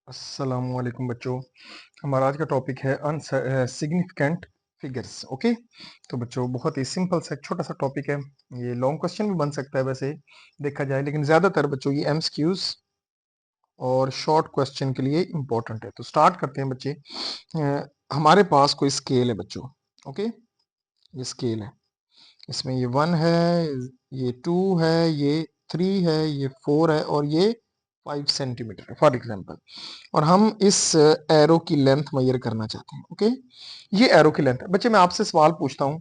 अस्सलामुअलैकुम बच्चों। हमारा आज का टॉपिक है सिग्निफिकेंट फिगर्स। ओके, तो बच्चों बहुत ही सिंपल सा एक छोटा सा टॉपिक है। ये लॉन्ग क्वेश्चन भी बन सकता है वैसे देखा जाए, लेकिन ज्यादातर बच्चों ये एमसीक्यूज और शॉर्ट क्वेश्चन के लिए इंपॉर्टेंट है। तो स्टार्ट करते हैं बच्चे। हमारे पास कोई स्केल है बच्चों। ओके, ये स्केल है, इसमें ये 1 है, ये 2 है, ये 3 है, ये 4 है और ये 5 सेंटीमीटर है फॉर एग्जांपल। और हम इस एरो की लेंथ मेजर करना चाहते हैं। ओके, ये एरो की लेंथ है। बच्चे मैं आपसे सवाल पूछता हूं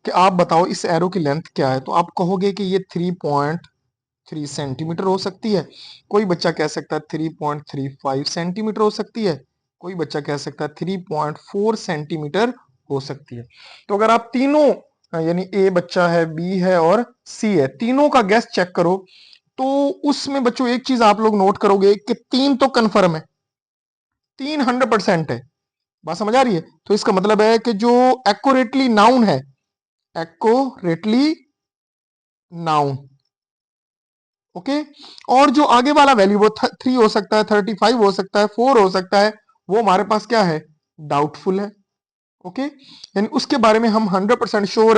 कि आप बताओ इस एरो की लेंथ क्या है, तो आप कहोगे कि ये 3.3 सेंटीमीटर हो सकती है। कोई बच्चा कह सकता है 3.35 सेंटीमीटर हो सकती है। कोई बच्चा कह सकता है 3.4 सेंटीमीटर हो सकती है। तो अगर आप तीनों यानी ए बच्चा है, बी है और सी है, तीनों का गैस चेक करो, तो उसमें बच्चों एक चीज आप लोग नोट करोगे कि 3 तो कंफर्म है, 3 100% है। बात समझ आ रही है? तो इसका मतलब है कि जो एक्यूरेटली नाउन है, एक्यूरेटली नाउन, ओके, और जो आगे वाला वैल्यू वो 3 हो सकता है, 35 हो सकता है, 4 हो सकता है, वो हमारे पास क्या है, डाउटफुल है। ओके, यानी उसके बारे में हम 100% श्योर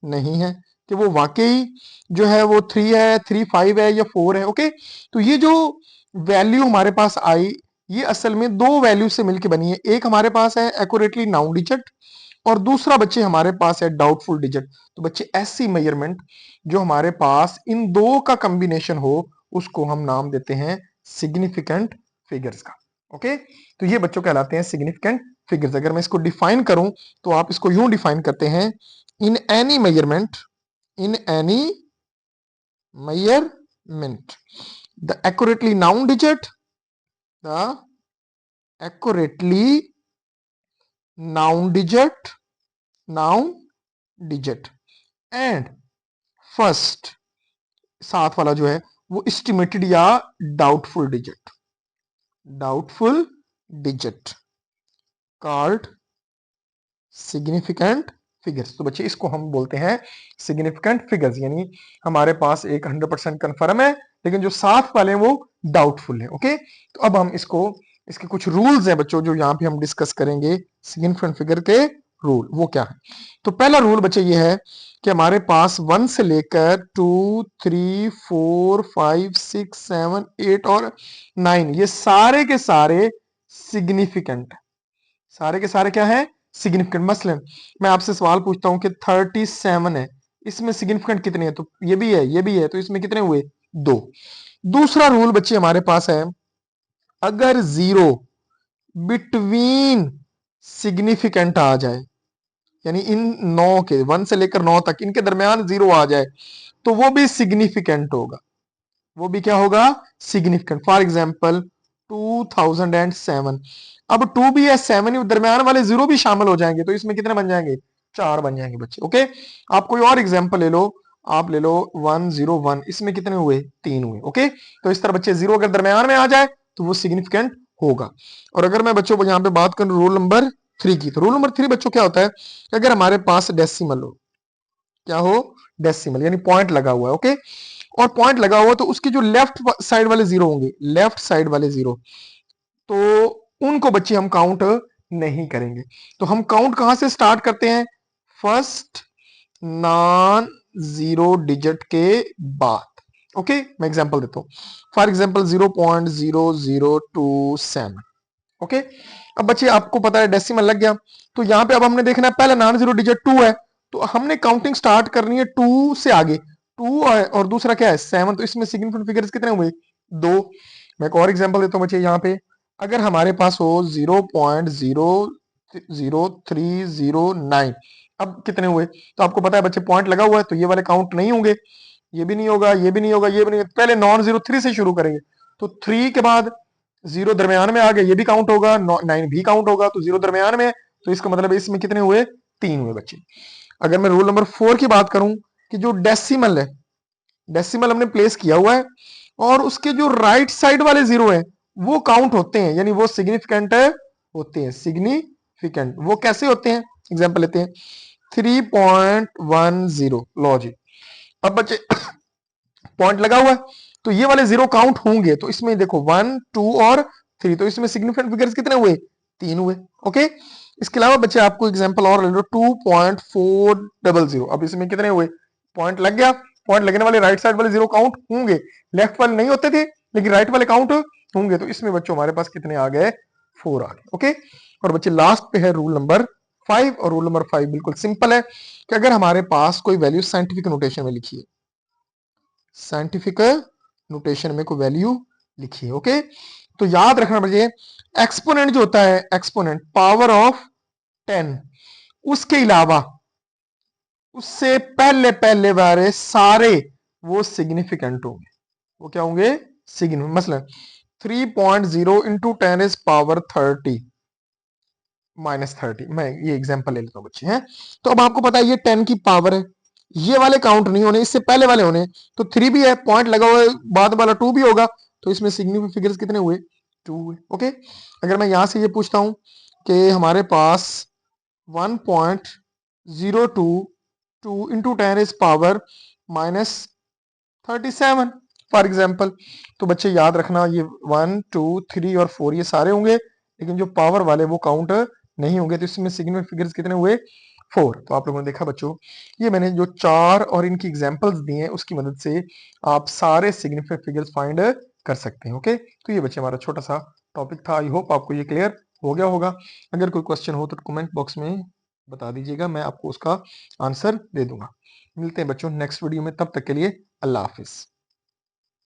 नहीं है कि वो वाकई जो है वो 3 है, 3 5 है या 4 है। ओके, तो ये जो वैल्यू हमारे पास आई, ये असल में दो वैल्यू से मिलकर बनी है। एक हमारे पास है एक्यूरेटली नाउन डिजिट और दूसरा बच्चे हमारे पास है डाउटफुल डिजिट। तो बच्चे ऐसी मेजरमेंट जो हमारे पास इन दो का कॉम्बिनेशन हो, उसको हम नाम देते हैं सिग्निफिकेंट फिगर्स का। ओके, तो ये बच्चों कहलाते हैं सिग्निफिकेंट फिगर्स। अगर मैं इसको डिफाइन करूं तो आप इसको यूं डिफाइन करते हैं, in any measurement, in any measurement the accurately noun digit, the accurately noun digit, noun digit and first, साथ वाला जो है वो एस्टिमेटेड या doubtful digit, doubtful digit called significant figures. तो बच्चे इसको हम बोलते हैं सिग्निफिकेंट फिगर्स, यानी हमारे पास एक 100% कंफर्म है, लेकिन जो साथ वाले हैं वो डाउटफुल है। ओके, तो अब हम इसको, इसके कुछ रूल्स हैं बच्चों जो यहाँ पे हम डिस्कस करेंगे। सिग्निफिकेंट फिगर के रूल वो क्या है? तो पहला रूल बच्चे ये है कि हमारे पास 1 से लेकर 2 3 4 5 6 7 8 और 9 ये सारे के सारे सिग्निफिकेंट, सारे के सारे क्या है, सिग्निफिकेंट। मसलन मैं आपसे सवाल पूछता हूं कि 37 है, इसमें सिग्निफिकेंट कितने हैं? तो ये भी है, ये भी है, तो इसमें कितने हुए, 2। दूसरा रूल बच्चे हमारे पास है, अगर 0 बिटवीन सिग्निफिकेंट आ जाए, यानी इन 9 के 1 से लेकर 9 तक इनके दरमियान 0 आ जाए, तो वो भी सिग्निफिकेंट होगा, वो भी क्या होगा, सिग्निफिकेंट। फॉर एग्जाम्पल 2007, अब 2 भी है, 7 ही, दरमियान वाले 0 भी शामिल हो जाएंगे, तो इसमें कितने बन जाएंगे, 4 बन जाएंगे बच्चे। ओके, आप कोई और एग्जाम्पल ले लो, आप ले लो 101, इसमें कितने हुए, 3 हुए। ओके, तो इस तरह बच्चे 0 अगर दरमियान में आ जाए तो वो सिग्निफिकेंट होगा। और अगर मैं बच्चों को यहाँ पे बात करूं रूल नंबर 3 की, तो रूल नंबर 3 बच्चों क्या होता है कि अगर हमारे पास डेसिमल हो, क्या हो, डेसिमल यानी पॉइंट लगा हुआ है। ओके, और पॉइंट लगा हुआ तो उसके जो लेफ्ट साइड वाले 0 होंगे, लेफ्ट साइड वाले 0, तो उनको बच्चे हम काउंट नहीं करेंगे। तो हम काउंट कहां से स्टार्ट करते हैं, फर्स्ट नॉन 0 डिजिट के बाद। ओके, मैं एग्जांपल देता हूं, फॉर एग्जांपल 0.0027। ओके, अब बच्चे आपको पता है डेसिमल लग गया, तो यहां पे अब हमने देखना है पहला नॉन 0 डिजिट 2 है, तो हमने काउंटिंग स्टार्ट करनी है 2 से आगे, 2 और दूसरा क्या है 7, तो इसमें सिग्निफिकेंट फिगर्स कितने हुए, 2। मैं एक और एग्जांपल देता हूं बच्चे, यहाँ पे अगर हमारे पास हो 0.00309, अब कितने हुए, तो आपको पता है बच्चे पॉइंट लगा हुआ है तो ये वाले काउंट नहीं होंगे, ये भी नहीं होगा, ये भी नहीं होगा, ये भी नहीं होगा। पहले नॉन 0 3 से शुरू करेंगे, तो 3 के बाद 0 दरमियान में आ गया, ये भी काउंट होगा, 9 भी काउंट होगा, तो 0 दरमियान में है, तो इसका मतलब इसमें कितने हुए, 3 हुए बच्चे। अगर मैं रूल नंबर 4 की बात करूं कि जो डेसिमल है, डेसिमल हमने प्लेस किया हुआ है और उसके जो राइट साइड वाले 0 है वो काउंट होते हैं, यानी वो सिग्निफिकेंट होते हैं। सिग्निफिकेंट वो कैसे होते हैं, एग्जांपल लेते हैं 3.10, लो जी। अब बच्चे पॉइंट लगा हुआ है तो ये वाले 0 काउंट होंगे, तो इसमें देखो 1 2 और 3। तो इसमें सिग्निफिकेंट फिगर्स कितने हुए? 3 हुए। ओके, इसके अलावा बच्चे आपको एग्जांपल और ले लो 2.400। अब इसमें कितने हुए? पॉइंट लग गया। पॉइंट लगने वाले राइट साइड वाले जीरो काउंट होंगे, लेफ्ट वाले नहीं होते थे लेकिन राइट वाले काउंट होंगे। तो इसमें बच्चों हमारे पास कितने आ गए? 4 आ गए। ओके, और बच्चे लास्ट पे है रूल नंबर 5। और रूल नंबर 5 बिल्कुल सिंपल है कि अगर हमारे पास कोई वैल्यू साइंटिफिक नोटेशन में लिखी है, साइंटिफिक नोटेशन में कोई वैल्यू लिखी है, ओके, तो याद रखना बच्चे एक्सपोनेंट जो होता है, एक्सपोनेंट पावर ऑफ 10, उसके अलावा उससे पहले पहले वाले सारे वो सिग्निफिकेंट होंगे। वो क्या होंगे? सिग्निफिकेंट। मसलन 3.0 इंटू 10 इज पावर 30 माइनस 30। मैं ये एग्जांपल ले लेता हूं बच्चे हैं। तो अब आपको पता है ये 10 की पावर है, ये वाले काउंट नहीं होने, इससे पहले वाले होने। तो 3 भी है, पॉइंट लगा हुआ है, बाद वाला 2 भी होगा। तो इसमें सिग्निफिकेंट फिगर्स कितने हुए? 2 हुए। ओके, अगर मैं यहां से ये पूछता हूं कि हमारे पास 1.022 into 10 is power minus 37 for example, तो बच्चे याद रखना ये 1 2 3 और 4 ये सारे होंगे, लेकिन जो पावर वाले वो काउंट नहीं होंगे। तो इसमें सिग्निफिकेंट फिगर्स कितने हुए? 4। तो आप लोगों ने देखा बच्चों, ये मैंने जो 4 और इनकी एग्जांपल्स दिए हैं उसकी मदद से आप सारे सिग्निफिकेंट फिगर्स फाइंड कर सकते हैं। ओके, तो ये बच्चे हमारा छोटा सा टॉपिक था। आई होप आपको ये क्लियर हो गया होगा। अगर कोई क्वेश्चन हो तो कमेंट बॉक्स में बता दीजिएगा, मैं आपको उसका आंसर दे दूंगा। मिलते हैं बच्चों नेक्स्ट वीडियो में, तब तक के लिए अल्लाह हाफिज।